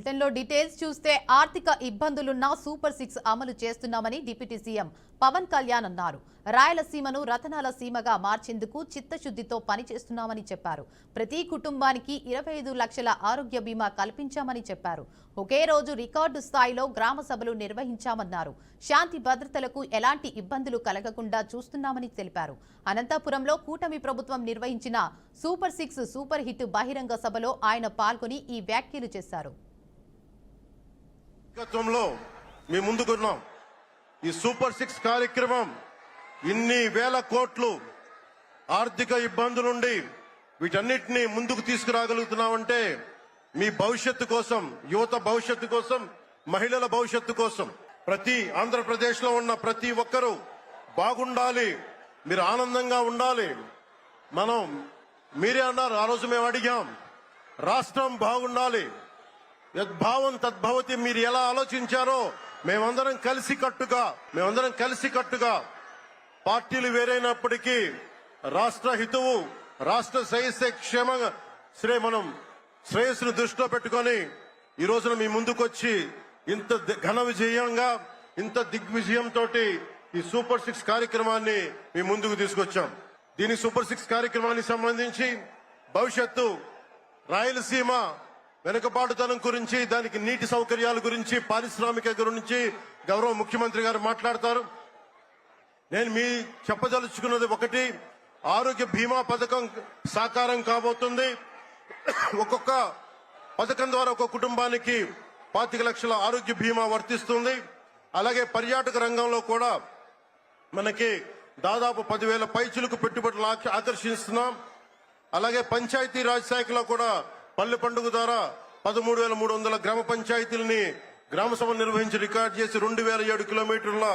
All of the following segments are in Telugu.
బులెటిన్లో డీటెయిల్స్ చూస్తే ఆర్థిక ఇబ్బందులున్న సూపర్ 6 అమలు చేస్తున్నామని డిప్యూటీ సీఎం పవన్ కళ్యాణ్ అన్నారు. రాయలసీమను రతనాల సీమగా మార్చేందుకు చిత్తశుద్ధితో పనిచేస్తున్నామని చెప్పారు. ప్రతి కుటుంబానికి 25 లక్షల ఆరోగ్య బీమా కల్పించామని చెప్పారు. ఒకే రోజు రికార్డు స్థాయిలో గ్రామ సభలు నిర్వహించామన్నారు. శాంతి భద్రతలకు ఎలాంటి ఇబ్బందులు కలగకుండా చూస్తున్నామని తెలిపారు. అనంతపురంలో కూటమి ప్రభుత్వం నిర్వహించిన సూపర్ 6 సూపర్ హిట్ బహిరంగ సభలో ఆయన పాల్గొని ఈ వ్యాఖ్యలు చేశారు. మీ ముందుకున్నాం ఈ సూపర్ 6 కార్యక్రమం ఇన్ని వేల కోట్లు ఆర్థిక ఇబ్బందుల నుండి వీటన్నిటిని ముందుకు తీసుకురాగలుగుతున్నామంటే మీ భవిష్యత్తు కోసం, యువత భవిష్యత్తు కోసం, మహిళల భవిష్యత్తు కోసం, ప్రతి ఆంధ్రప్రదేశ్ లో ఉన్న ప్రతి ఒక్కరూ బాగుండాలి, మీరు ఆనందంగా ఉండాలి. మీరే అన్నారు, ఆ రోజు మేము అడిగాం, రాష్ట్రం బాగుండాలి, యద్భావం తద్భవతి. మీరు ఎలా ఆలోచించారో మేమందరం కలిసికట్టుగా పార్టీలు వేరైనప్పటికీ రాష్ట్ర హితువు, రాష్ట్ర శ్రేయస్సును దృష్టిలో పెట్టుకొని ఈ రోజున మీ ముందుకొచ్చి ఇంత ఘన విజయంగా, ఇంత దిగ్విజయంతో ఈ సూపర్ 6 కార్యక్రమాన్ని మీ ముందుకు తీసుకొచ్చాం. దీని సూపర్ 6 కార్యక్రమానికి సంబంధించి భవిష్యత్తు రాయలసీమ వెనుకబాటుతనం గురించి, దానికి నీటి సౌకర్యాల గురించి, పారిశ్రామిక గురించి గౌరవ ముఖ్యమంత్రి గారు మాట్లాడతారు. నేను చెప్పదలుచుకున్నది ఒకటి, ఆరోగ్య బీమా పథకం సాకారం కాబోతుంది. ఒక్కొక్క పథకం ద్వారా ఒక్కొక్క కుటుంబానికి 25 లక్షల ఆరోగ్య బీమా వర్తిస్తుంది. అలాగే పర్యాటక రంగంలో కూడా మనకి దాదాపు 10,000 పైచులకు పెట్టుబడులు ఆకర్షిస్తున్నాం. అలాగే పంచాయతీ రాజ్ శాఖలో కూడా పల్లె పండుగ ద్వారా 13,300 గ్రామ పంచాయతీలని గ్రామ సభ నిర్వహించి రికార్డు చేసి 2,007 కిలోమీటర్ల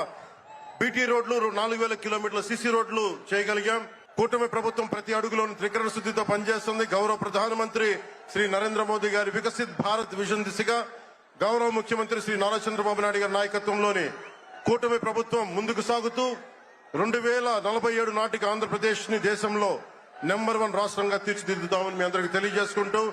బీటీ రోడ్లు, 4,000 కిలోమీటర్ల సిసి రోడ్లు చేయగలిగాం. కూటమి ప్రభుత్వం ప్రతి అడుగులోని త్రికరణ శుద్ధితో పనిచేస్తుంది. గౌరవ ప్రధానమంత్రి శ్రీ నరేంద్ర మోదీ గారి వికసిత్ భారత్ విజన్ దిశగా గౌరవ ముఖ్యమంత్రి శ్రీ నారా చంద్రబాబు నాయుడు గారి నాయకత్వంలోని కూటమి ప్రభుత్వం ముందుకు సాగుతూ 2047 నాటికి ఆంధ్రప్రదేశ్ ని దేశంలో నెంబర్ 1 రాష్ట్రంగా తీర్చిదిద్దుతామని మీ అందరికీ తెలియజేసుకుంటూ,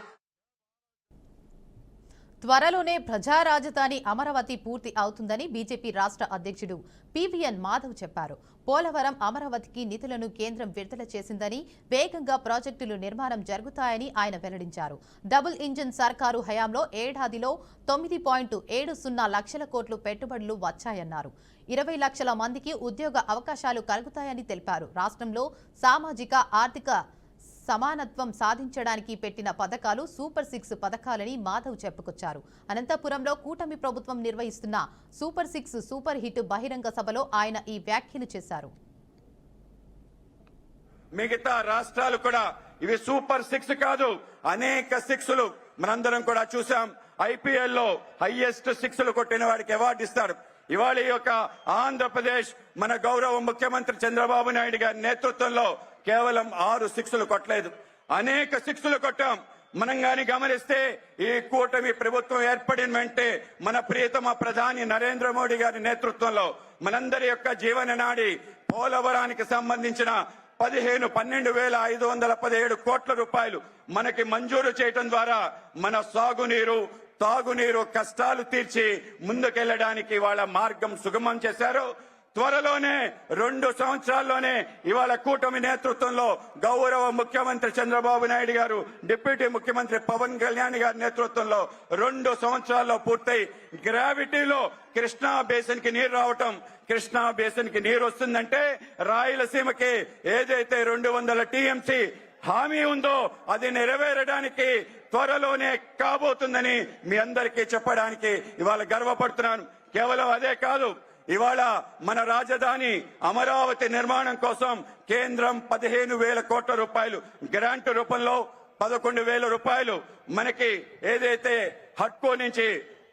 త్వరలోనే ప్రజా రాజధాని అమరావతి పూర్తి అవుతుందని బీజేపీ రాష్ట్ర అధ్యక్షుడు పీవీఎన్ మాధవ్ చెప్పారు. పోలవరం అమరావతికి నిధులను కేంద్రం విడుదల చేసిందని, వేగంగా ప్రాజెక్టులు నిర్మాణం జరుగుతాయని ఆయన వెల్లడించారు. డబుల్ ఇంజిన్ సర్కారు హయాంలో ఏడాదిలో 9.70 లక్షల కోట్లు పెట్టుబడులు వచ్చాయన్నారు. 20 లక్షల మందికి ఉద్యోగ అవకాశాలు కలుగుతాయని తెలిపారు. రాష్ట్రంలో సామాజిక ఆర్థిక సమానత్వం సాధించడానికి పెట్టిన పథకాలు సూపర్ 6 పథకాలని మాధవ్ చెప్పుకొచ్చారు. అనంతపురంలో కూటమి ప్రభుత్వం నిర్వహిస్తున్న సూపర్ 6 సూపర్ హిట్ బహిరంగ సభలో ఆయన ఈ వ్యాఖ్యలు చేశారు. మిగతా రాష్ట్రాలు కూడా ఇవి సూపర్ 6 కాదు, అనేక 6లు మనందరం కూడా చూసాం. IPL లో హైయెస్ట్ 6లు కొట్టిన వాడికి అవార్డు ఇస్తారు. ఇవాళ ఈ యొక్క ఆంధ్రప్రదేశ్ మన గౌరవ ముఖ్యమంత్రి చంద్రబాబు నాయుడు గారి నేతృత్వంలో కేవలం 6 6లు కొట్టలేదు, అనేక 6లు కొట్టాం. మనం గాని గమనిస్తే ఈ కూటమి ప్రభుత్వం ఏర్పడిన వెంటే మన ప్రియతమ ప్రధాని నరేంద్ర మోడీ గారి నేతృత్వంలో మనందరి యొక్క జీవన నాడి పోలవరానికి సంబంధించిన 12,517 కోట్ల రూపాయలు మనకి మంజూరు చేయడం ద్వారా మన సాగునీరు, తాగునీరు కష్టాలు తీర్చి ముందుకెళ్లడానికి వాళ్ళ మార్గం సుగమం చేశారు. త్వరలోనే 2 సంవత్సరాల్లోనే ఇవాళ కూటమి నేతృత్వంలో గౌరవ ముఖ్యమంత్రి చంద్రబాబు నాయుడు గారు, డిప్యూటీ ముఖ్యమంత్రి పవన్ కళ్యాణ్ గారి నేతృత్వంలో 2 సంవత్సరాల్లో పూర్తయి గ్రావిటీలో కృష్ణా బేసిన్ కి నీరు రావటం, కృష్ణా బేసిన్ కి నీరు వస్తుందంటే రాయలసీమకి ఏదైతే 200 TMC హామీ ఉందో అది నెరవేరడానికి త్వరలోనే కాబోతుందని మీ అందరికీ చెప్పడానికి ఇవాళ గర్వపడుతున్నాను. కేవలం అదే కాదు, ఇవాళ మన రాజధాని అమరావతి నిర్మాణం కోసం కేంద్రం 15,000 కోట్ల రూపాయలు గ్రాంట్ రూపంలో 11,000 రూపాయలు మనకి ఏదైతే హడ్కో నుంచి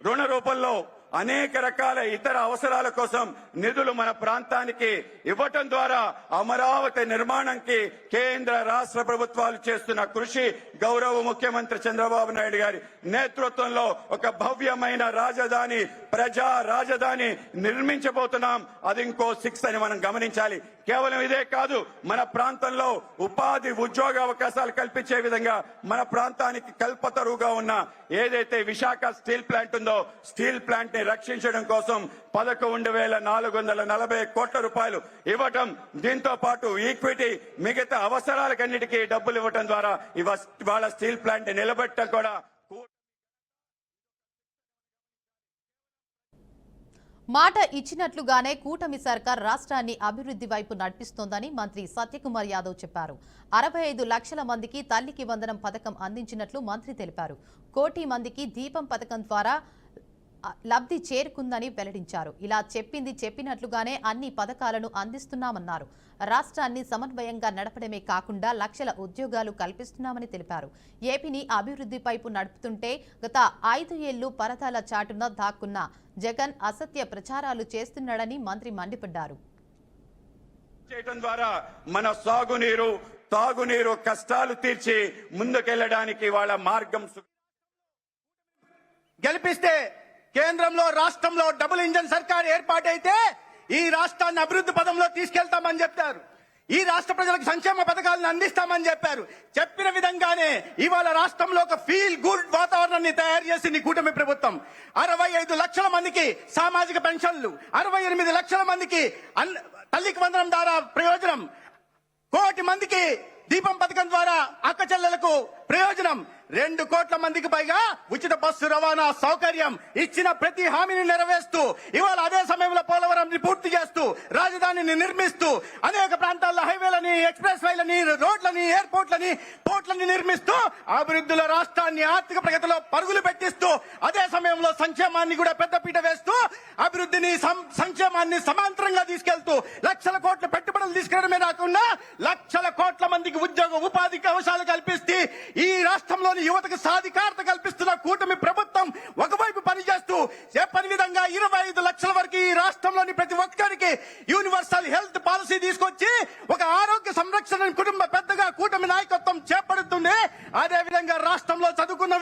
రుణ రూపంలో అనేక రకాల ఇతర అవసరాల కోసం నిధులు మన ప్రాంతానికి ఇవ్వటం ద్వారా అమరావతి నిర్మాణానికి కేంద్ర రాష్ట్ర ప్రభుత్వాలు చేస్తున్న కృషి, గౌరవ ముఖ్యమంత్రి చంద్రబాబు నాయుడు గారి నేతృత్వంలో ఒక భవ్యమైన రాజధాని, ప్రజా రాజధాని నిర్మించబోతున్నాం. అది ఇంకో 6 అని మనం గమనించాలి. కేవలం ఇదే కాదు, మన ప్రాంతంలో ఉపాధి ఉద్యోగ అవకాశాలు కల్పించే విధంగా మన ప్రాంతానికి కల్పతరువుగా ఉన్న ఏదైతే విశాఖ స్టీల్ ప్లాంట్ ఉందో, స్టీల్ ప్లాంట్ ని రక్షించడం కోసం 11,440 కోట్ల రూపాయలు ఇవ్వటం, దీంతో పాటు ఈక్విటీ మిగతా అవసరాలకన్నిటికీ డబ్బులు ఇవ్వటం ద్వారా ఇవాళ స్టీల్ ప్లాంట్ ని నిలబెట్టడం కూడా మాట ఇచ్చినట్లుగానే కూటమి సర్కార్ రాష్ట్రాన్ని అభివృద్ధి వైపు నడిపిస్తోందని మంత్రి సత్యకుమార్ యాదవ్ చెప్పారు. 65 లక్షల మందికి తల్లికి వందనం పథకం అందించినట్లు మంత్రి తెలిపారు. 1 కోటి మందికి దీపం పథకం ద్వారా లబ్ధి చేరుకుందని వెల్లడించారు. ఇలా చెప్పినట్లుగానే అన్ని పథకాలను అందిస్తున్నామన్నారు. రాష్ట్రాన్ని సమన్వయంగా నడపడమే కాకుండా లక్షల ఉద్యోగాలు కల్పిస్తున్నామని తెలిపారు. ఏపీని అభివృద్ధి వైపు నడుపుతుంటే గత 5 ఏళ్లు పరదాల చాటున దాక్కున్న జగన్ అసత్య ప్రచారాలు చేస్తున్నాడని మంత్రి మండిపడ్డారు. చేయడం ద్వారా మన సాగునీరు తాగునీరు కష్టాలు తీర్చి ముందుకెళ్లడానికి వాళ్ళ మార్గం గెలిపిస్తే కేంద్రంలో రాష్ట్రంలో డబుల్ ఇంజన్ సర్కార్ ఏర్పాటైతే ఈ రాష్ట్రాన్ని అభివృద్ధి పదంలో తీసుకెళ్తామని చెప్పారు. ఈ రాష్ట్ర ప్రజలకు సంక్షేమ పథకాలను అందిస్తామని చెప్పారు. చెప్పిన విధంగానే ఇవాళ రాష్ట్రంలో ఒక ఫీల్ గుడ్ వాతావరణాన్ని తయారు చేసింది కూటమి ప్రభుత్వం. 65 లక్షల మందికి సామాజిక పెన్షన్లు, 68 లక్షల మందికి తల్లికి వందనం ద్వారా ప్రయోజనం, 1 కోటి మందికి దీపం పథకం ద్వారా అక్క చెల్లెలకు ప్రయోజనం, 2 కోట్ల మందికి పైగా ఉచిత బస్సు రవాణా సౌకర్యం ఇచ్చిన ప్రతి హామీని నెరవేరుస్తూ ఇవాళ అదే సమయంలో పోలవరం పూర్తి చేస్తూ రాజధానిని నిర్మిస్తూ అనేక ప్రాంతాల్లో హైవేలని, ఎక్స్ప్రెస్ వైలని, రోడ్లని, ఎయిర్పోర్ట్లని, పోర్ట్లని నిర్మిస్తూ అభివృద్ధిలో రాష్ట్రాన్ని ఆర్థిక ప్రగతిలో పరుగులు పెట్టిస్తూ అదే సమయంలో సంక్షేమాన్ని కూడా పెద్దపీట వేస్తూ అభివృద్ధిని సంక్షేమాన్ని సమాంతరంగా తీసుకెళ్తూ లక్షల కోట్ల పెట్టుబడులు తీసుకెళ్లడమే కాకుండా లక్షల కోట్ల మందికి ఉద్యోగ ఉపాధి అవకాశాలు కల్పిస్తూ ఈ రాష్ట్రంలోని యువతకు సాధికారత కల్పిస్తున్న కూటమి ప్రభుత్వం ఒకవైపు పనిచేస్తూ చెప్పని విధంగా 25 లక్షల వరకు ఈ రాష్ట్రంలోని ప్రతి ఒక్కరికి యూనివర్సల్ హెల్త్ పాలసీ తీసుకొచ్చి ఒక ఆరోగ్య సంరక్షణ కుటుంబ పెద్దగా కూటమి నాయకత్వం చేపడుతుంది. అదే విధంగా రాష్ట్రంలో చదువుకున్న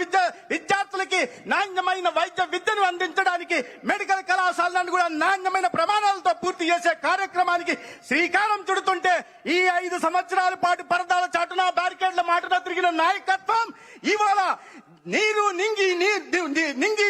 విద్యార్థులకి నాణ్యమైన వైద్య విద్యను అందించడానికి మెడికల్ కళాశాలను కూడా నాణ్యమైన ప్రమాణాలతో పూర్తి చేసే కార్యక్రమానికి శ్రీకారం చుడుతుంటే ఈ 5 సంవత్సరాల పాటు పరదాల చాటున బ్యారికేడ్ల మాటన తిరిగిన నాయకత్వం ఇవాళ నీరు నింగి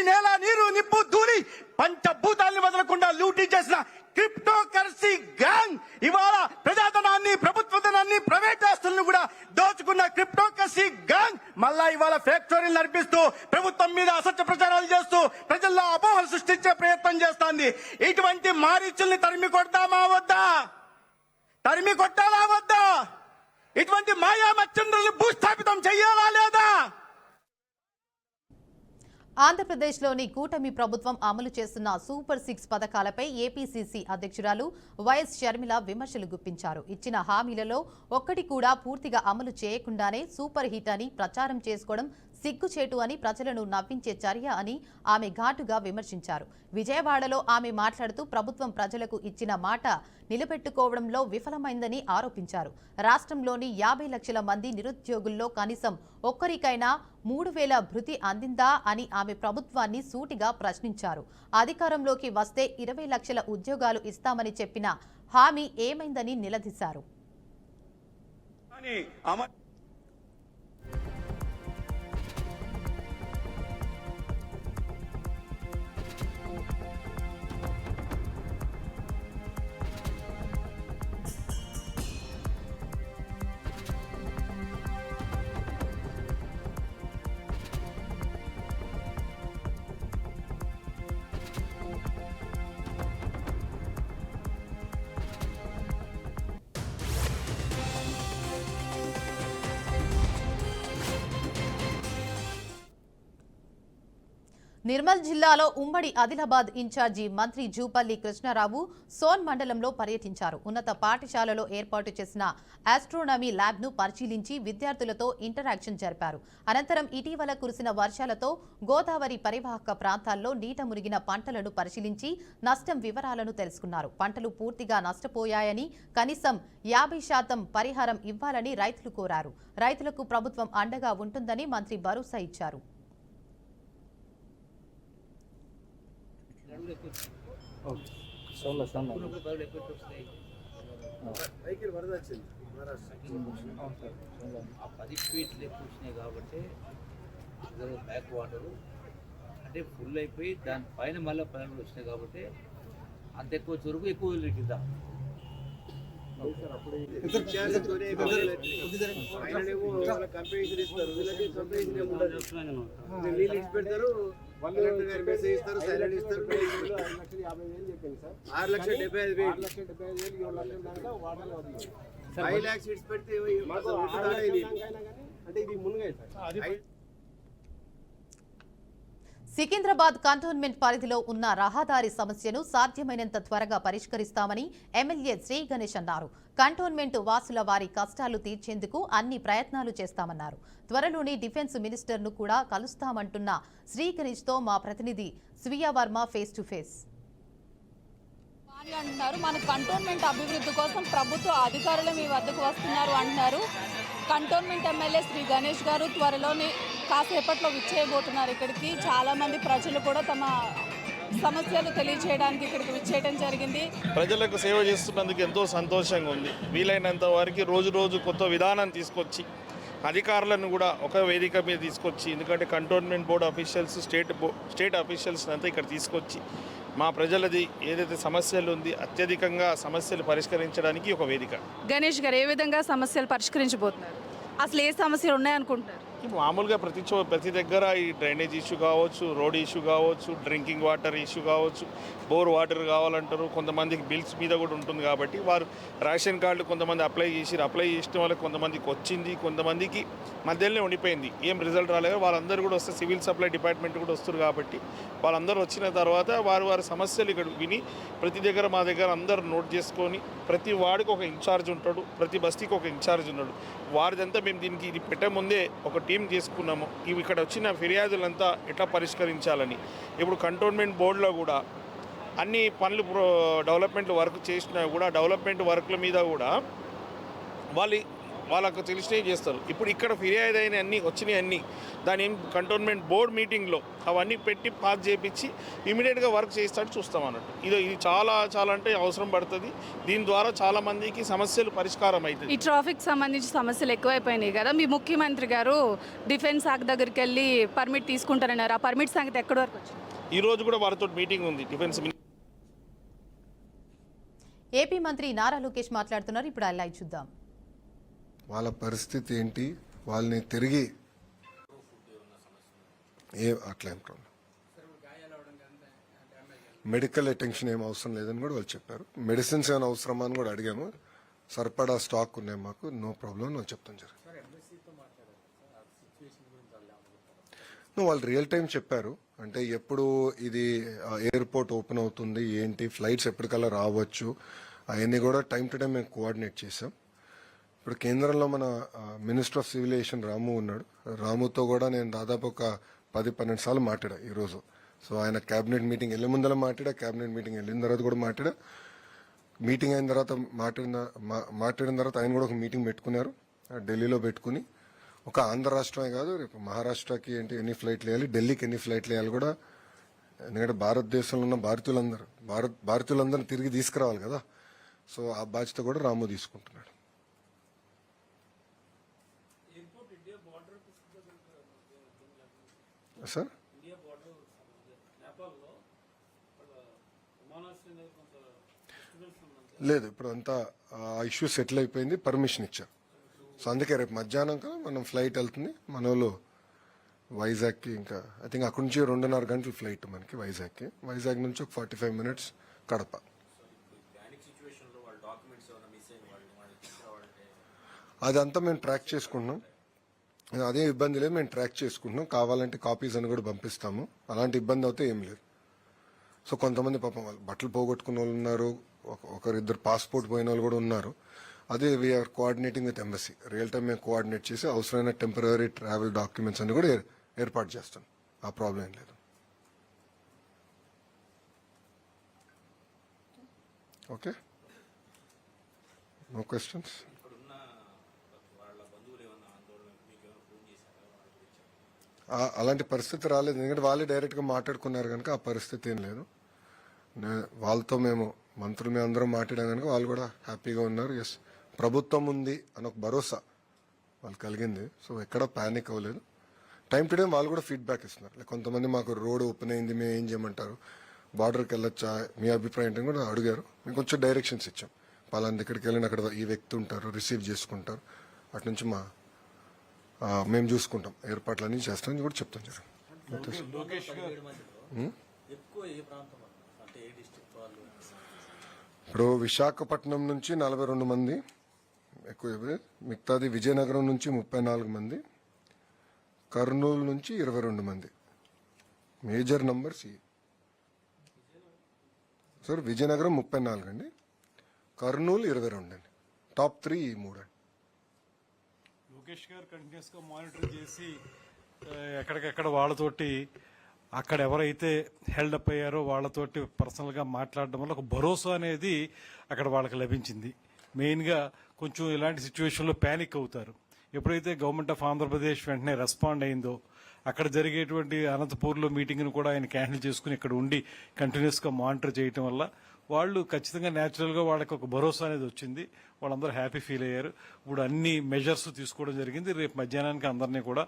నేల నీరు నిప్పు ధూళి పంచభూతాల్ని వదలకుండా లూటీ చేసిన క్రిప్టో కరెన్సీ గ్యాంగ్ ఇవాళ ప్రజాధనాన్ని, ప్రభుత్వ ధనాన్ని, ప్రైవేట్ ఆస్తులను కూడా దోచుకున్న క్రిప్టో కరెన్సీ గ్యాంగ్ మళ్ళా ఇవాళ ఫ్యాక్టరీలు నడిపిస్తూ ప్రభుత్వం మీద అసత్య ప్రచారాలు చేస్తూ ప్రజల్లో అపోహలు సృష్టించే ప్రయత్నం చేస్తోంది. ఇటువంటి మారీచుల్ని తరిమి కొడతామా వద్దా? తరిమి కొట్టాలా వద్దా? ఇటువంటి మాయా మచ్చంద్రుల్ని భూస్థాపితం చెయ్యాలా లేదా? ఆంధ్రప్రదేశ్లోని కూటమి ప్రభుత్వం అమలు చేస్తున్న సూపర్ 6 పథకాలపై ఏపీసీసీ అధ్యక్షురాలు వైఎస్ షర్మిల విమర్శలు గుప్పించారు. ఇచ్చిన హామీలలో ఒక్కటి కూడా పూర్తిగా అమలు చేయకుండానే సూపర్ హిట్ అని ప్రచారం చేసుకోవడం సిగ్గుచేటు అని ప్రజలను నవ్వించే చర్య అని ఆమె ఘాటుగా విమర్శించారు. విజయవాడలో ఆమె మాట్లాడుతూ ప్రభుత్వం ప్రజలకు ఇచ్చిన మాట నిలబెట్టుకోవడంలో విఫలమైందని ఆరోపించారు. రాష్ట్రంలోని 50 లక్షల మంది నిరుద్యోగుల్లో కనీసం ఒక్కరికైనా 3,000 భృతి అందిందా అని ఆమె ప్రభుత్వాన్ని సూటిగా ప్రశ్నించారు. అధికారంలోకి వస్తే 20 లక్షల ఉద్యోగాలు ఇస్తామని చెప్పిన హామీ ఏమైందని నిలదీశారు. నిర్మల్ జిల్లాలో ఉమ్మడి ఆదిలాబాద్ ఇన్ఛార్జి మంత్రి జూపల్లి కృష్ణారావు సోన్ మండలంలో పర్యటించారు. ఉన్నత పాఠశాలలో ఏర్పాటు చేసిన ఆస్ట్రోనమీ ల్యాబ్ను పరిశీలించి విద్యార్థులతో ఇంటరాక్షన్ జరిపారు. అనంతరం ఇటీవల కురిసిన వర్షాలతో గోదావరి పరివాహక ప్రాంతాల్లో నీట మునిగిన పంటలను పరిశీలించి నష్టం వివరాలను తెలుసుకున్నారు. పంటలు పూర్తిగా నష్టపోయాయని కనీసం 50% పరిహారం ఇవ్వాలని రైతులు కోరారు. రైతులకు ప్రభుత్వం అండగా ఉంటుందని మంత్రి భరోసా ఇచ్చారు. ఆ 10 ఫీట్లు ఎక్కువ వచ్చినాయి కాబట్టి బ్యాక్ వాటరు అంటే ఫుల్ అయిపోయి దాని పైన మళ్ళీ పనులు వచ్చినాయి కాబట్టి అంత ఎక్కువ చురుకు ఎక్కువ కింద సికింద్రాబాద్ కంటోన్మెంట్ పరిధిలో ఉన్న రహదారి సమస్యను సాధ్యమైనంత త్వరగా పరిష్కరిస్తామని ఎమ్మెల్యే శ్రీ గణేష్ అన్నారు. కంటోన్మెంట్ వాసుల వారి కష్టాలు తీర్చేందుకు అన్ని ప్రయత్నాలు చేస్తామన్నారు. త్వరలోనే డిఫెన్స్ మినిస్టర్ను కూడా కలుస్తామంటున్న శ్రీ గణేష్తో మా ప్రతినిధి స్వీయ వర్మ ఫేస్ టు ఫేస్. అంటున్నారు మన కంటోన్మెంట్ అభివృద్ధి కోసం ప్రభుత్వ అధికారులు మీ వద్దకు వస్తున్నారు అంటున్నారు. కంటోన్మెంట్ ఎమ్మెల్యే శ్రీ గణేష్ గారు త్వరలోనే కాసేపట్లో విచ్చేయబోతున్నారు. ఇక్కడికి చాలా మంది ప్రజలు కూడా తమ సమస్యలు తెలియజేయడానికి ఇక్కడికి విచ్చేయడం జరిగింది. ప్రజలకు సేవ చేస్తున్నందుకు ఎంతో సంతోషంగా ఉంది. వీలైనంత వరకు రోజు కొత్త విధానం తీసుకొచ్చి అధికారులను కూడా ఒక వేదిక మీద తీసుకొచ్చి, ఎందుకంటే cantonment board officials state officials అంతా ఇక్కడ తీసుకొచ్చి మా ప్రజలది ఏదైతే సమస్యలు ఉంది అత్యధికంగా సమస్యలు పరిష్కరించడానికి ఒక వేదిక. గణేష్ గారు ఏ విధంగా సమస్యలు పరిష్కరించబోతున్నారు? అసలు ఏ సమస్యలు ఉన్నాయనుకుంటున్నారు? మామూలుగా ప్రతి దగ్గర ఈ డ్రైనేజ్ ఇష్యూ కావచ్చు, రోడ్ ఇష్యూ కావచ్చు, డ్రింకింగ్ వాటర్ ఇష్యూ కావచ్చు, బోర్ వాటర్ కావాలంటారు. కొంతమందికి బిల్స్ మీద కూడా ఉంటుంది కాబట్టి వారు రేషన్ కార్డులు కొంతమంది అప్లై చేసిన వాళ్ళకి కొంతమందికి వచ్చింది, కొంతమందికి మధ్యలోనే ఉండిపోయింది, ఏం రిజల్ట్ రాలేదు. వాళ్ళందరూ కూడా వస్తే సివిల్ సప్లై డిపార్ట్మెంట్ కూడా వస్తారు కాబట్టి వాళ్ళందరూ వచ్చిన తర్వాత వారి సమస్యలు ఇక్కడ విని ప్రతి దగ్గర మా దగ్గర అందరూ నోట్ చేసుకొని ప్రతి వార్డుకి ఒక ఇన్ఛార్జ్ ఉంటాడు, ప్రతి బస్తీకి ఒక ఇన్ఛార్జ్ ఉన్నాడు. వారిదంతా మేము దీనికి ఇది పెట్టే ముందే ఒక టీం చేసుకున్నాము. ఇవి ఇక్కడ వచ్చిన ఫిర్యాదులంతా ఎట్లా పరిష్కరించాలని. ఇప్పుడు కంటోన్మెంట్ బోర్డులో కూడా అన్ని పనులు డెవలప్మెంట్ వర్క్ చేసినా కూడా డెవలప్మెంట్ వర్క్ల మీద కూడా వాళ్ళకు తెలిసినవి చేస్తారు. ఇప్పుడు ఇక్కడ ఫిర్యాదు అయిన అన్నీ వచ్చినాయి దాని కంటోన్మెంట్ బోర్డు మీటింగ్లో అవన్నీ పెట్టి పాస్ చేయించి ఇమీడియట్గా వర్క్ చేస్తాడు చూస్తాం అన్నట్టు. ఇది చాలా అంటే అవసరం పడుతుంది. దీని ద్వారా చాలా మందికి సమస్యలు పరిష్కారం అవుతుంది. ఈ ట్రాఫిక్ సంబంధించి సమస్యలు ఎక్కువైపోయినాయి కదా, మీ ముఖ్యమంత్రి గారు డిఫెన్స్ శాఖ దగ్గరికి వెళ్ళి పర్మిట్ తీసుకుంటారన్నారు. ఆ పర్మిట్ సంగతి ఎక్కడి వరకు వచ్చింది? ఈ రోజు కూడా వారితో మీటింగ్ ఉంది. డిఫెన్స్ ఏపీ మంత్రి నారా లోకేష్ మాట్లాడుతున్నారు. ఇప్పుడు అలా చూద్దాం. వాళ్ళ పరిస్థితి ఏంటి, వాళ్ళని తిరిగి అట్లా ఏం ప్రాబ్లం, మెడికల్ అటెన్షన్ ఏం అవసరం లేదని కూడా వాళ్ళు చెప్పారు. మెడిసిన్స్ ఏమైనా అవసరమా అని కూడా అడిగాము. సరిపడా స్టాక్ ఉన్నాయి మాకు, నో ప్రాబ్లం అని చెప్తాం జరిగింది. వాళ్ళు రియల్ టైం చెప్పారు. అంటే ఎప్పుడు ఇది ఎయిర్పోర్ట్ ఓపెన్ అవుతుంది ఏంటి, ఫ్లైట్స్ ఎప్పటికల్లా రావచ్చు, అవన్నీ కూడా టైం టు టైం మేము కోఆర్డినేట్ చేసాం. ఇప్పుడు కేంద్రంలో మన మినిస్టర్ ఆఫ్ సివిల్ ఏవియేషన్ రాము ఉన్నాడు. రాముతో కూడా నేను దాదాపు ఒక 10-12 సార్లు మాట్లాడా ఈరోజు. సో ఆయన క్యాబినెట్ మీటింగ్ వెళ్ళే ముందర మాట్లాడా, క్యాబినెట్ మీటింగ్ వెళ్ళిన తర్వాత కూడా మాట్లాడా. మీటింగ్ అయిన తర్వాత మాట్లాడిన తర్వాత ఆయన కూడా ఒక మీటింగ్ పెట్టుకున్నారు ఢిల్లీలో. పెట్టుకుని ఒక ఆంధ్ర రాష్ట్రమే కాదు, రేపు మహారాష్ట్రకి ఏంటి ఎన్ని ఫ్లైట్లు వేయాలి, ఢిల్లీకి ఎన్ని ఫ్లైట్లు వేయాలి కూడా. ఎందుకంటే భారతదేశంలో ఉన్న భారతీయులందరూ తిరిగి తీసుకురావాలి కదా. సో ఆ బాధ్యత కూడా రాము తీసుకుంటున్నాడు. సార్ లేదు, ఇప్పుడు అంతా ఇష్యూ సెటిల్ అయిపోయింది, పర్మిషన్ ఇచ్చారు. సో అందుకే రేపు మధ్యాహ్నం కదా మనం ఫ్లైట్ వెళ్తుంది మన వాళ్ళు వైజాగ్కి. ఇంకా ఐ థింక్ అక్కడి నుంచి 2.5 గంటలు ఫ్లైట్ మనకి వైజాగ్కి. వైజాగ్ నుంచి ఒక 45 మినిట్స్ కడప. అదంతా మేము ట్రాక్ చేసుకుంటున్నాం. అదే ఇబ్బంది లేదు, మేము ట్రాక్ చేసుకుంటున్నాం. కావాలంటే కాపీస్ అని కూడా పంపిస్తాము. అలాంటి ఇబ్బంది అయితే ఏం లేదు. సో కొంతమంది పాపం వాళ్ళు బట్టలు పోగొట్టుకున్న వాళ్ళు ఉన్నారు, ఒకరిద్దరు పాస్పోర్ట్ పోయిన వాళ్ళు కూడా ఉన్నారు. అదే we are coordinating with embassy. Real time మేము కోఆర్డినేట్ చేసి అవసరమైన టెంపరరీ ట్రావెల్ డాక్యుమెంట్స్ అన్ని కూడా ఏర్పాటు చేస్తాం. ఆ ప్రాబ్లం ఏం లేదు. Okay, no questions. అలాంటి పరిస్థితి రాలేదు, ఎందుకంటే వాళ్ళే డైరెక్ట్గా మాట్లాడుకున్నారు కనుక ఆ పరిస్థితి ఏం లేదు. వాళ్ళతో మేము మంత్రులు మేము అందరం మాట్లాడాం కనుక వాళ్ళు కూడా హ్యాపీగా ఉన్నారు. ఎస్, ప్రభుత్వం ఉంది అని ఒక భరోసా వాళ్ళు కలిగింది. సో ఎక్కడ ప్యానిక్ అవ్వలేదు. టైం టు టైం వాళ్ళు కూడా ఫీడ్బ్యాక్ ఇస్తున్నారు. లైక్ కొంతమంది మాకు రోడ్ ఓపెన్ అయింది, మేము ఏం చేయమంటారు, బార్డర్కి వెళ్ళొచ్చా, మీ అభిప్రాయం ఏంటని కూడా అడిగారు. మేము కొంచెం డైరెక్షన్స్ ఇచ్చాం. పలానా దగ్గరికి వెళ్ళిన అక్కడ ఈ వ్యక్తి ఉంటారు, రిసీవ్ చేసుకుంటారు, అటు నుంచి మేము చూసుకుంటాం, ఏర్పాట్లన్నీ చేస్తామని కూడా చెప్తాం. ఇప్పుడు విశాఖపట్నం నుంచి 42 మంది ఎక్కువ, మిగతాది విజయనగరం నుంచి 34 మంది, కర్నూలు నుంచి 22 మంది. Major numbers sir. విజయనగరం 34 అండి, కర్నూలు 22 అండి. టాప్ 3 ఈ 3 అండి. లోకేష్ గారు కంటిన్యూస్గా మానిటర్ చేసి ఎక్కడికెక్కడ వాళ్ళతోటి అక్కడ ఎవరైతే హెల్డప్ అయ్యారో వాళ్ళతోటి పర్సనల్గా మాట్లాడడం వల్ల ఒక భరోసా అనేది అక్కడ వాళ్ళకి లభించింది. మెయిన్గా కొంచెం ఇలాంటి సిచ్యువేషన్లో ప్యానిక్ అవుతారు. ఎప్పుడైతే గవర్నమెంట్ ఆఫ్ ఆంధ్రప్రదేశ్ వెంటనే రెస్పాండ్ అయిందో, అక్కడ జరిగేటువంటి అనంతపూర్లో మీటింగ్ను కూడా ఆయన క్యాన్సిల్ చేసుకుని ఇక్కడ ఉండి కంటిన్యూస్గా మానిటర్ చేయటం వల్ల వాళ్ళు ఖచ్చితంగా న్యాచురల్గా వాళ్ళకి ఒక భరోసా అనేది వచ్చింది. వాళ్ళందరూ హ్యాపీ ఫీల్ అయ్యారు. ఇప్పుడు అన్ని మెజర్స్ తీసుకోవడం జరిగింది. రేపు మధ్యాహ్నానికి అందరినీ కూడా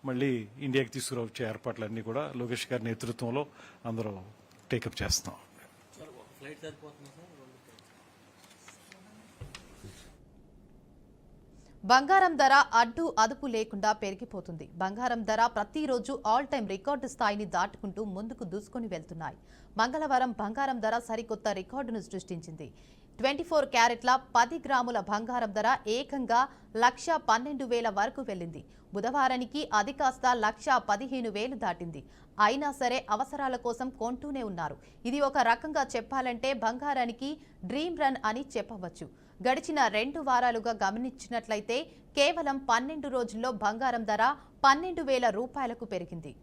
మళ్ళీ ఇండియాకి తీసుకురావచ్చే ఏర్పాట్లన్నీ కూడా లోకేష్ గారి నేతృత్వంలో అందరూ టేకప్ చేస్తున్నాం. బంగారం ధర అడ్డు అదుపు లేకుండా పెరిగిపోతుంది. బంగారం ధర ప్రతిరోజు ఆల్ టైం రికార్డు స్థాయిని దాటుకుంటూ ముందుకు దూసుకొని వెళ్తున్నాయి. మంగళవారం బంగారం ధర సరికొత్త రికార్డును సృష్టించింది. 24 క్యారెట్ల 10 గ్రాముల బంగారం ధర ఏకంగా 1,12,000 వరకు వెళ్లింది. బుధవారానికి అది కాస్త 1,15,000 దాటింది. అయినా సరే అవసరాల కోసం కొంటూనే ఉన్నారు. ఇది ఒక రకంగా చెప్పాలంటే బంగారానికి డ్రీమ్ రన్ అని చెప్పవచ్చు. గడిచిన 2 వారాలుగా గమనించినట్లయితే కేవలం 12 రోజుల్లో బంగారం ధర 12,000 రూపాయలకు పెరిగింది.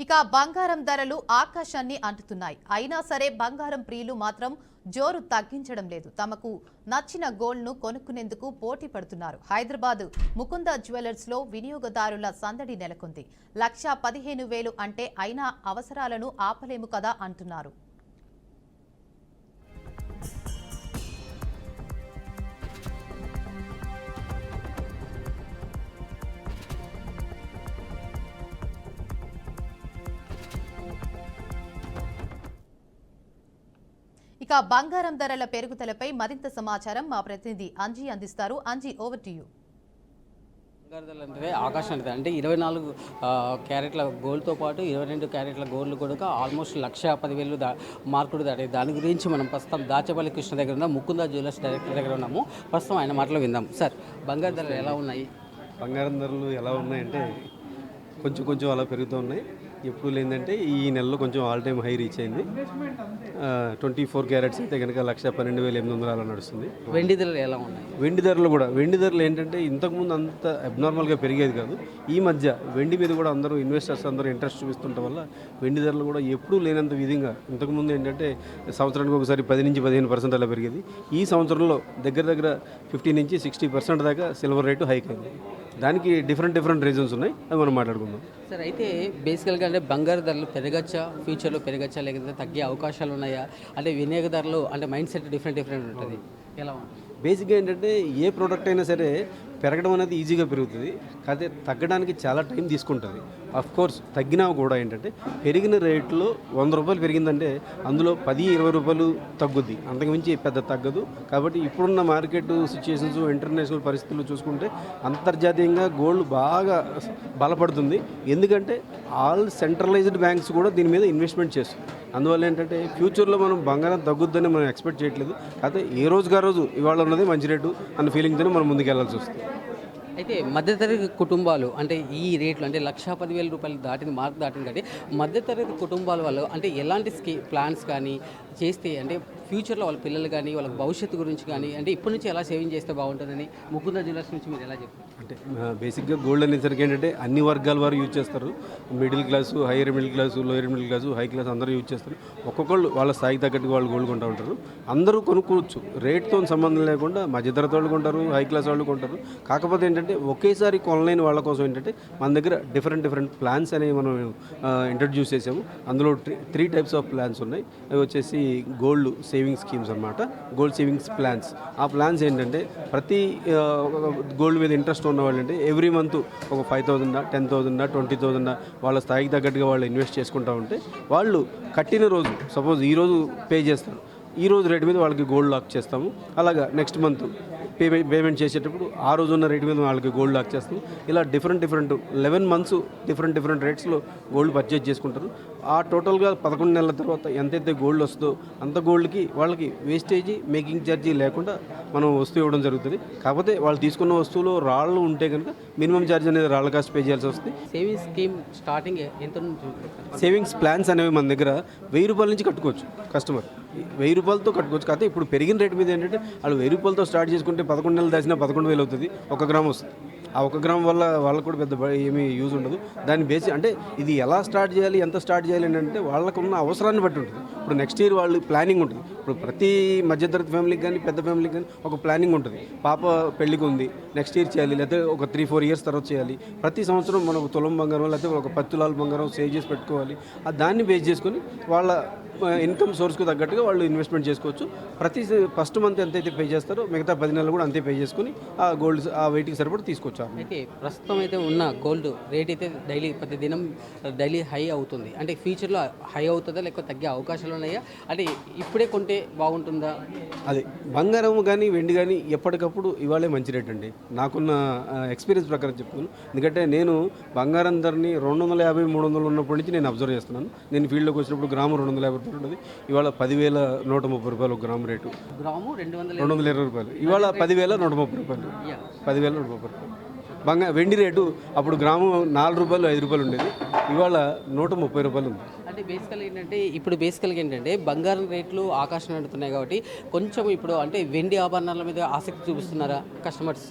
ఇక బంగారం ధరలు ఆకాశాన్ని అంటుతున్నాయి. అయినా సరే బంగారం ప్రియులు మాత్రం జోరు తగ్గించడం లేదు. తమకు నచ్చిన గోల్డ్ను కొనుక్కునేందుకు పోటీ పడుతున్నారు. హైదరాబాద్ ముకుంద జ్యువెలర్స్ లో వినియోగదారుల సందడి నెలకొంది. 1,15,000 అంటే అయినా అవసరాలను ఆపలేము కదా అంటున్నారు. ఇక బంగారం ధరల పెరుగుదలపై మరింత సమాచారం మా ప్రతినిధి అంజీ అందిస్తారు. Anji, over to you. బంగారు ధరలు అంటే ఆకాశానికి అంటే 24 క్యారెట్ల గోల్డ్తో పాటు 22 క్యారెట్ల గోల్డ్ కూడా ఆల్మోస్ట్ 1,10,000 మార్కుడు దాటి. దాని గురించి మనం ప్రస్తుతం దాచపల్లి కృష్ణ దగ్గర ఉన్న ముకుంద జ్యువెలర్స్ డైరెక్టర్ దగ్గర ఉన్నాము. ప్రస్తుతం ఆయన మాటలు విందాం. సార్, బంగారు ధరలు ఎలా ఉన్నాయి? బంగారం ధరలు ఎలా ఉన్నాయంటే కొంచెం అలా పెరుగుతూ ఉన్నాయి. ఎప్పుడు లేదంటే ఈ నెలలో కొంచెం ఆల్ టైమ్ హై రీచ్ అయింది. 24 క్యారెట్స్ అయితే కనుక 1,12,800 అలా నడుస్తుంది. వెండి ధరలు ఎలా ఉన్నాయి? వెండి ధరలు ఏంటంటే ఇంతకుముందు అంత అబ్నార్మల్గా పెరిగేది కాదు. ఈ మధ్య వెండి మీద కూడా అందరూ ఇన్వెస్టర్స్ అందరూ ఇంట్రెస్ట్ చూపిస్తుండటం వల్ల వెండి ధరలు కూడా ఎప్పుడూ లేనంత విధంగా, ఇంతకుముందు ఏంటంటే సంవత్సరానికి ఒకసారి 10 నుంచి 15% అలా పెరిగేది. ఈ సంవత్సరంలో దగ్గర 50 నుంచి 60% దాకా సిల్వర్ రేటు హైక్ అయింది. దానికి డిఫరెంట్ రీజన్స్ ఉన్నాయి, అవి మనం మాట్లాడుకుందాం. సార్, అయితే బేసికల్గా అంటే బంగారు ధరలు పెరగచ్చా, ఫ్యూచర్లో పెరగచ్చా, లేకపోతే తగ్గే అవకాశాలు ఉన్నాయా? అంటే వినియోగదారులు అంటే మైండ్ సెట్ డిఫరెంట్ ఉంటుంది. ఎలా ఉంటుంది? బేసిక్గా ఏంటంటే ఏ ప్రోడక్ట్ అయినా సరే పెరగడం అనేది ఈజీగా పెరుగుతుంది, కాకపోతే తగ్గడానికి చాలా టైం తీసుకుంటుంది. అఫ్ కోర్స్ తగ్గినా కూడా ఏంటంటే పెరిగిన రేట్లో 100 రూపాయలు పెరిగిందంటే అందులో 10-20 రూపాయలు తగ్గుద్ది, అంతకుమించి పెద్ద తగ్గదు. కాబట్టి ఇప్పుడున్న మార్కెట్ సిచ్యుయేషన్స్, ఇంటర్నేషనల్ పరిస్థితులు చూసుకుంటే అంతర్జాతీయంగా గోల్డ్ బాగా బలపడుతుంది. ఎందుకంటే ఆల్ సెంట్రలైజ్డ్ బ్యాంక్స్ కూడా దీని మీద ఇన్వెస్ట్మెంట్ చేస్తుంది. అందువల్ల ఏంటంటే ఫ్యూచర్లో మనం బంగారం తగ్గుద్దని మనం ఎక్స్పెక్ట్ చేయట్లేదు. కాకపోతే ఏ రోజుగా రోజు ఇవాళ ఉన్నది మంచి రేటు అన్న ఫీలింగ్తోనే మనం ముందుకెళ్లాల్సి వస్తుంది. అయితే మధ్యతరగతి కుటుంబాలు అంటే ఈ రేట్లు అంటే 1,10,000 రూపాయలు మార్క్ దాటింది కాబట్టి మధ్యతరగతి కుటుంబాల వాళ్ళు అంటే ఎలాంటి ప్లాన్స్ కానీ చేస్తే అంటే ఫ్యూచర్లో వాళ్ళ పిల్లలు కానీ వాళ్ళ భవిష్యత్తు గురించి కానీ అంటే ఇప్పటి నుంచి ఎలా సేవింగ్ చేస్తే బాగుంటుందని ముకుంద జ్యువెలర్స్ నుంచి మీరు ఎలా చెప్తారు? అంటే బేసిక్గా గోల్డ్ అనేసరికి ఏంటంటే అన్ని వర్గాల వారు యూజ్ చేస్తారు. Middle class, hire middle class, lower middle class, high class అందరూ యూజ్ చేస్తారు. ఒక్కొక్కళ్ళు వాళ్ళ స్థాయికి తగ్గట్టుగా వాళ్ళు గోల్డ్ కొంటూ ఉంటారు. అందరూ కొనుక్కోవచ్చు, రేట్తో సంబంధం లేకుండా మధ్యతరగతి వాళ్ళు కొంటారు, హై క్లాస్ వాళ్ళు కొంటారు. కాకపోతే ఏంటంటే ఒకేసారి కొనలేని వాళ్ళ కోసం ఏంటంటే మన దగ్గర డిఫరెంట్ ప్లాన్స్ అనేవి మనం ఇంట్రడ్యూస్ చేసాము. అందులో 3 టైప్స్ ఆఫ్ ప్లాన్స్ ఉన్నాయి. అవి వచ్చేసి గోల్డ్ సేవింగ్ స్కీమ్స్ అనమాట, గోల్డ్ సేవింగ్స్ ప్లాన్స్. ఆ ప్లాన్స్ ఏంటంటే ప్రతి గోల్డ్ మీద ఇంట్రెస్ట్ ఉన్న వాళ్ళు అంటే ఎవ్రీ మంత్ ఒక 5,000 10,000 20,000 వాళ్ళ స్థాయికి తగ్గట్టుగా వాళ్ళు ఇన్వెస్ట్ చేసుకుంటూ ఉంటే వాళ్ళు కట్టిన రోజు సపోజ్ ఈరోజు పే చేస్తారు, ఈ రోజు రేటు మీద వాళ్ళకి గోల్డ్ లాక్ చేస్తాము. అలాగా నెక్స్ట్ మంత్ పేమెంట్ చేసేటప్పుడు ఆ రోజు ఉన్న రేటు మీద వాళ్ళకి గోల్డ్ లాక్ చేస్తాము. ఇలా డిఫరెంట్ 11 మంత్స్ డిఫరెంట్ రేట్స్లో గోల్డ్ పర్చేజ్ చేసుకుంటారు. ఆ టోటల్గా 11 నెలల తర్వాత ఎంతైతే గోల్డ్ వస్తుందో అంత గోల్డ్కి వాళ్ళకి వేస్టేజీ మేకింగ్ ఛార్జీ లేకుండా మనం వస్తువు ఇవ్వడం జరుగుతుంది. కాకపోతే వాళ్ళు తీసుకున్న వస్తువులో రాళ్ళు ఉంటే కనుక మినిమం ఛార్జ్ అనేది రాళ్ళ కాస్ట్ పే చేయాల్సి వస్తుంది. సేవింగ్స్ స్కీమ్ స్టార్టింగ్ ఎంత నుంచి? సేవింగ్స్ ప్లాన్స్ అనేవి మన దగ్గర 1,000 రూపాయల నుంచి కట్టుకోవచ్చు. కస్టమర్ 1,000 రూపాయలతో కట్టుకోవచ్చు. కాకపోతే ఇప్పుడు పెరిగిన రేటు మీద ఏంటంటే వాళ్ళు 1,000 రూపాయలతో స్టార్ట్ చేసుకుంటే 11 నెలలు దాచినా 11,000 అవుతుంది. 1 గ్రామ్ వస్తుంది. ఆ 1 గ్రామ్ వల్ల వాళ్ళకు కూడా పెద్ద ఏమీ యూజ్ ఉండదు. దాన్ని బేసి అంటే ఇది ఎలా స్టార్ట్ చేయాలి, ఎంత స్టార్ట్ చేయాలి అంటే వాళ్ళకున్న అవసరాన్ని బట్టి ఉంటుంది. ఇప్పుడు నెక్స్ట్ ఇయర్ వాళ్ళు ప్లానింగ్ ఉంటుంది. ఇప్పుడు ప్రతి మధ్యతరగతి ఫ్యామిలీకి కానీ పెద్ద ఫ్యామిలీకి కానీ ఒక ప్లానింగ్ ఉంటుంది. పాప పెళ్ళికి ఉంది, నెక్స్ట్ ఇయర్ చేయాలి, లేకపోతే ఒక 3-4 ఇయర్స్ తర్వాత చేయాలి. ప్రతి సంవత్సరం మనం ఒక తులం బంగారం లేకపోతే ఒక 10 తులాల బంగారం సేవ్ చేసి పెట్టుకోవాలి. దాన్ని బేస్ చేసుకొని వాళ్ళ ఇన్కమ్ సోర్స్కు తగ్గట్టుగా వాళ్ళు ఇన్వెస్ట్మెంట్ చేసుకోవచ్చు. ప్రతి ఫస్ట్ మంత్ ఎంతైతే పే చేస్తారో మిగతా 10 నెలలు కూడా అంతే పే చేసుకుని ఆ గోల్డ్ ఆ వెయిట్కి సరిపడి తీసుకోవచ్చు. అయితే ప్రస్తుతం అయితే ఉన్న గోల్డ్ రేట్ అయితే ప్రతి దినం డైలీ హై అవుతుంది. అంటే ఫ్యూచర్లో హై అవుతుందా లేకపోతే తగ్గే అవకాశాలు ఉన్నాయా? అంటే ఇప్పుడే కొంటే బాగుంటుందా? అదే బంగారం కానీ వెండి కానీ ఎప్పటికప్పుడు ఇవాళే మంచి రేట్ అండి. నాకున్న ఎక్స్పీరియన్స్ ప్రకారం చెప్తున్నాను. ఎందుకంటే నేను బంగారం ధరని 250-300 ఉన్నప్పటి నుంచి నేను అబ్జర్వ్ చేస్తున్నాను. నేను ఫీల్డ్లోకి వచ్చినప్పుడు గ్రాము 250 రూపాయలు ఉంటుంది. ఇవాళ 10,130 రూపాయలు ఒక గ్రాము రేటు. గ్రాము 220 రూపాయలు. ఇవాళ 10,130 రూపాయలు. 10,130 రూపాయలు. వెండి రేటు అప్పుడు గ్రాము 4 రూపాయలు 5 రూపాయలు ఉండేది. ఇవాళ 130 రూపాయలు ఉంది. అంటే బేసికల్గా ఏంటంటే బంగారం రేట్లు ఆకాశం అంటున్నాయి కాబట్టి కొంచెం ఇప్పుడు అంటే వెండి ఆభరణాల మీద ఆసక్తి చూపిస్తున్నారా కస్టమర్స్?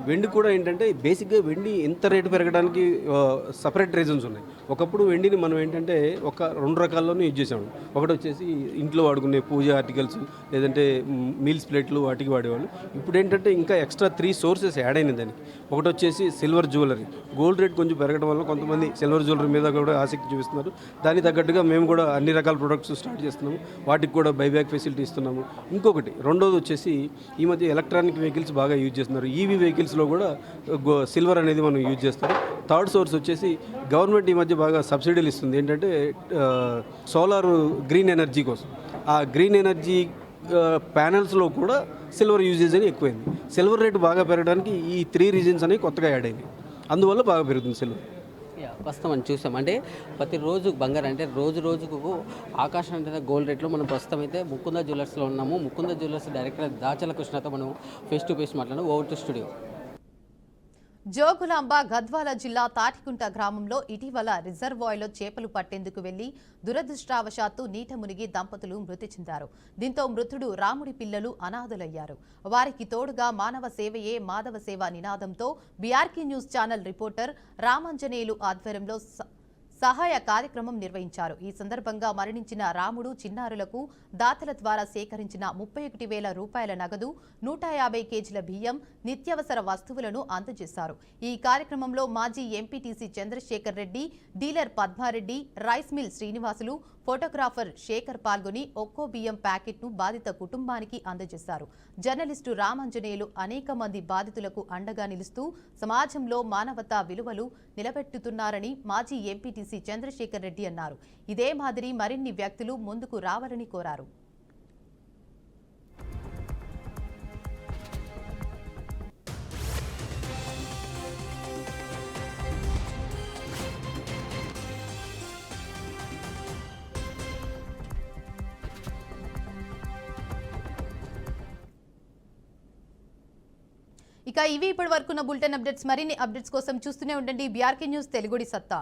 వెండి కూడా ఏంటంటే బేసిక్గా వెండి ఎంత రేటు పెరగడానికి సపరేట్ రీజన్స్ ఉన్నాయి. ఒకప్పుడు వెండిని మనం ఏంటంటే ఒక 2 రకాల్లోనే యూజ్ చేసాము. ఒకటి వచ్చేసి ఇంట్లో వాడుకునే పూజ ఆర్టికల్స్ లేదంటే మీల్స్ ప్లేట్లు వాటికి వాడేవాళ్ళు. ఇప్పుడు ఏంటంటే ఇంకా ఎక్స్ట్రా 3 సోర్సెస్ యాడ్ అయినాయి దానికి. ఒకటి వచ్చేసి సిల్వర్ జ్యువెలరీ. గోల్డ్ రేట్ కొంచెం పెరగడం వల్ల కొంతమంది సిల్వర్ జ్యువెలరీ మీద కూడా ఆసక్తి చూపిస్తున్నారు. దానికి తగ్గట్టుగా మేము కూడా అన్ని రకాల ప్రొడక్ట్స్ స్టార్ట్ చేస్తున్నాము. వాటికి కూడా బైబ్యాక్ ఫెసిలిటీ ఇస్తున్నాము. ఇంకొకటి రెండోది వచ్చేసి ఈ మధ్య ఎలక్ట్రానిక్ వెహికల్స్ బాగా యూజ్ చేస్తున్నారు. ఈవీ వెహికల్స్లో కూడా సిల్వర్ అనేది మనం యూజ్ చేస్తాం. థర్డ్ సోర్స్ వచ్చేసి గవర్నమెంట్ ఈ మధ్య బాగా సబ్సిడీలు ఇస్తుంది. ఏంటంటే సోలార్ గ్రీన్ ఎనర్జీ కోసం. ఆ గ్రీన్ ఎనర్జీ ప్యానెల్స్లో కూడా సిల్వర్ యూజేజ్ అని ఎక్కువైంది. సిల్వర్ రేటు బాగా పెరగడానికి ఈ 3 రీజన్స్ అనేవి కొత్తగా యాడ్ అయినాయి. అందువల్ల బాగా పెరుగుతుంది సిల్వర్. ప్రస్తుతం మనం చూసాం అంటే ప్రతిరోజు బంగారం అంటే రోజుకు ఆకాశం అంటే గోల్డ్ రేట్లో మనం ప్రస్తుతం అయితే ముకుంద జ్యువెలర్స్లో ఉన్నాము. ముకుంద జ్యువెలర్స్ డైరెక్టర్ దాచల కృష్ణతో మనం ఫేస్ టు ఫేస్ మాట్లాడడం. Over to studio. Jogulamba Gadwal జిల్లా తాటికుంట గ్రామంలో ఇటీవల రిజర్వాయర్లో చేపలు పట్టేందుకు వెళ్లి దురదృష్టవశాత్తు నీట మునిగి దంపతులు మృతి చెందారు. దీంతో మృతుడు రాముడి పిల్లలు అనాథులయ్యారు. వారికి తోడుగా మానవ సేవయే మాధవ సేవ నినాదంతో BRK news channel reporter Ramanjaneyulu ఆధ్వర్యంలో సహాయ కార్యక్రమం నిర్వహించారు. ఈ సందర్భంగా మరణించిన రాముడు చిన్నారులకు దాతల ద్వారా సేకరించిన 31,000 రూపాయల నగదు, 150 కేజీల బియ్యం, నిత్యావసర వస్తువులను అందజేశారు. ఈ కార్యక్రమంలో మాజీ MPTC Chandrasekhar Reddy, dealer Padmareddy, rice mill Srinivasulu, photographer Shekar పాల్గొని ఒక్కో బియ్యం ప్యాకెట్ను బాధిత కుటుంబానికి అందజేశారు. జర్నలిస్టు రామాంజనేయులు అనేక మంది బాధితులకు అండగా నిలుస్తూ సమాజంలో మానవతా విలువలు నిలబెట్టుతున్నారని మాజీ ఎంపీటీసీ చంద్రశేఖర్ రెడ్డి అన్నారు. ఇదే మాదిరి మరిన్ని వ్యక్తులు ముందుకు రావాలని కోరారు. ఇక ఇవి ఇప్పటి వరకున్న బులెటిన్ అప్డేట్స్. మరిన్ని అప్డేట్స్ కోసం చూస్తూనే ఉండండి బీఆర్కే న్యూస్ తెలుగుడి సత్తా.